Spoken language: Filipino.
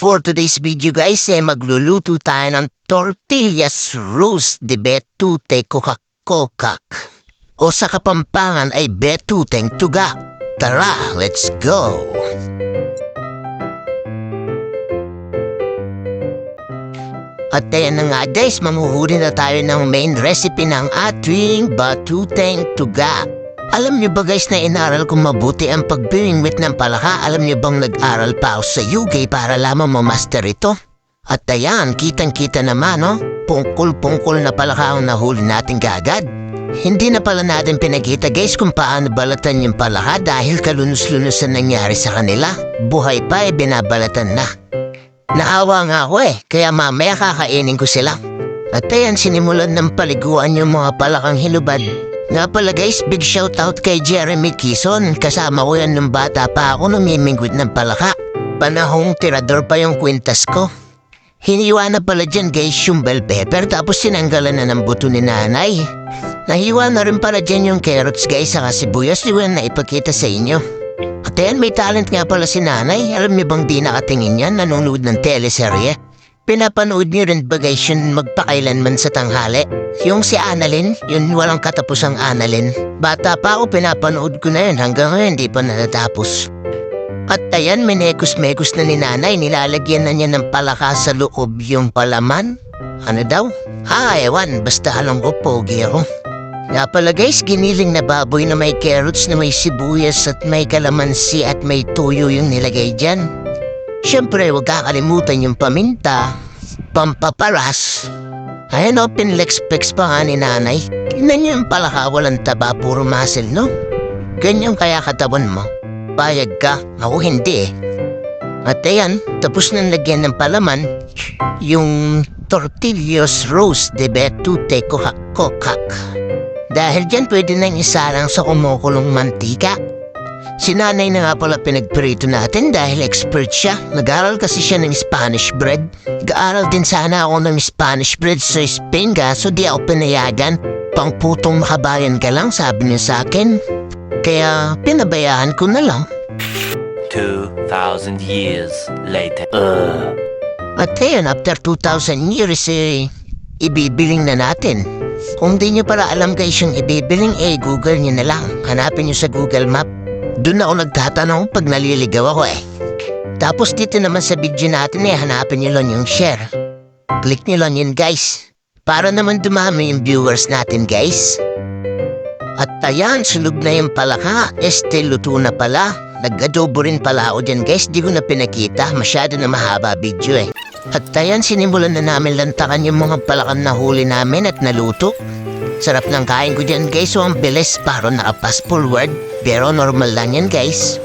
For today's video guys, magluluto tayo ng tortillas roast de betute kokak. O sa Kapampangan ay betuteng tuga. Tara, let's go! At ayan na nga guys, mamuhuli na tayo ng main recipe ng ating batuteng tuga. Alam niyo ba guys na inaral kong mabuti ang pagbibingwit ng palaka? Alam niyo bang nag-aral pa ako sa UK para lamang mamaster ito? At ayan, kitang-kita naman no? Pungkol-pungkol na palaka ang nahuli natin kagad. Hindi na pala natin pinakita guys kung paano balatan yung palaka dahil kalunos-lunos na nangyari sa kanila. Buhay pa binabalatan na. Naawa nga ako kaya mamaya kakainin ko sila. At ayan, sinimulan ng paliguan yung mga palakang hinubad. Nga pala guys, big shoutout kay Jeremy Kison. Kasama ko yan nung bata pa ako namimingwit ng palaka. Panahong tirador pa yung kwintas ko. Hiniwa na pala dyan guys yung bell pepper tapos sinanggalan na ng buto ni nanay. Nahiwa na rin pala dyan yung carrots guys saka sibuyas. Di ko na ipakita sa inyo. At ayan, may talent nga pala si nanay. Alam niyo bang di nakatingin yan? Nanonood ng teleserye. Pinapanood niyo rin ba guys yung magpakailanman sa tanghali? Yung si Annalyn, yun walang katapusang Annalyn. Bata pa ako, pinapanood ko na yun. Hanggang ngayon, di pa natatapos. At ayan, minekos-mekos na ni nanay. Nilalagyan na niya ng palaka sa loob yung palaman. Ano daw? Ewan, basta alam ko, pogi ako. Nga pala guys, giniling na baboy na may carrots, na may sibuyas at may kalamansi at may tuyo yung nilagay dyan. Siyempre, huwag kakalimutan yung paminta, pampaparas. Ayan o, pinlex-pex pa nga ni nanay. Tignan niyo yung palaka, walang taba, puro muscle, no? Ganyan kaya katawan mo. Payag ka, ako hindi At ayan, tapos nang lagyan ng palaman, yung tortillas roast de betute kokak. Dahil dyan pwede nang isalang sa kumukulong mantika. Si nanay na nga pala pinagprito natin dahil expert siya. Nag-aral kasi siya ng Spanish bread. Nag-aral din sana ako ng Spanish bread sa Spain kaso di ako pinayagan. Pangputong makabayan ka lang, sabi niya sa akin. Kaya pinabayaan ko na lang. 2,000 years later. At ayun, after 2,000 years ibibiling na natin. Kung di nyo pala alam guys yung ibibiling, Google nyo na lang. Hanapin nyo sa Google Map. Doon ako nagtatanong pag naliligaw ako Tapos dito naman sa video natin hanapin nyo lang yung share. Click nyo lang yun guys. Para naman dumami yung viewers natin guys. At ayan, sulog na yung palaka. Luto na pala. Nag-adobo rin pala ako dyan guys. Di ko na pinakita. Masyado na mahaba video At ayan, sinimulan na namin lantakan yung mga palakan na huli namin at naluto. Sarap ng kain ko dyan guys. So ang bilis, parang naka-fast forward. Pero normal lang yan guys.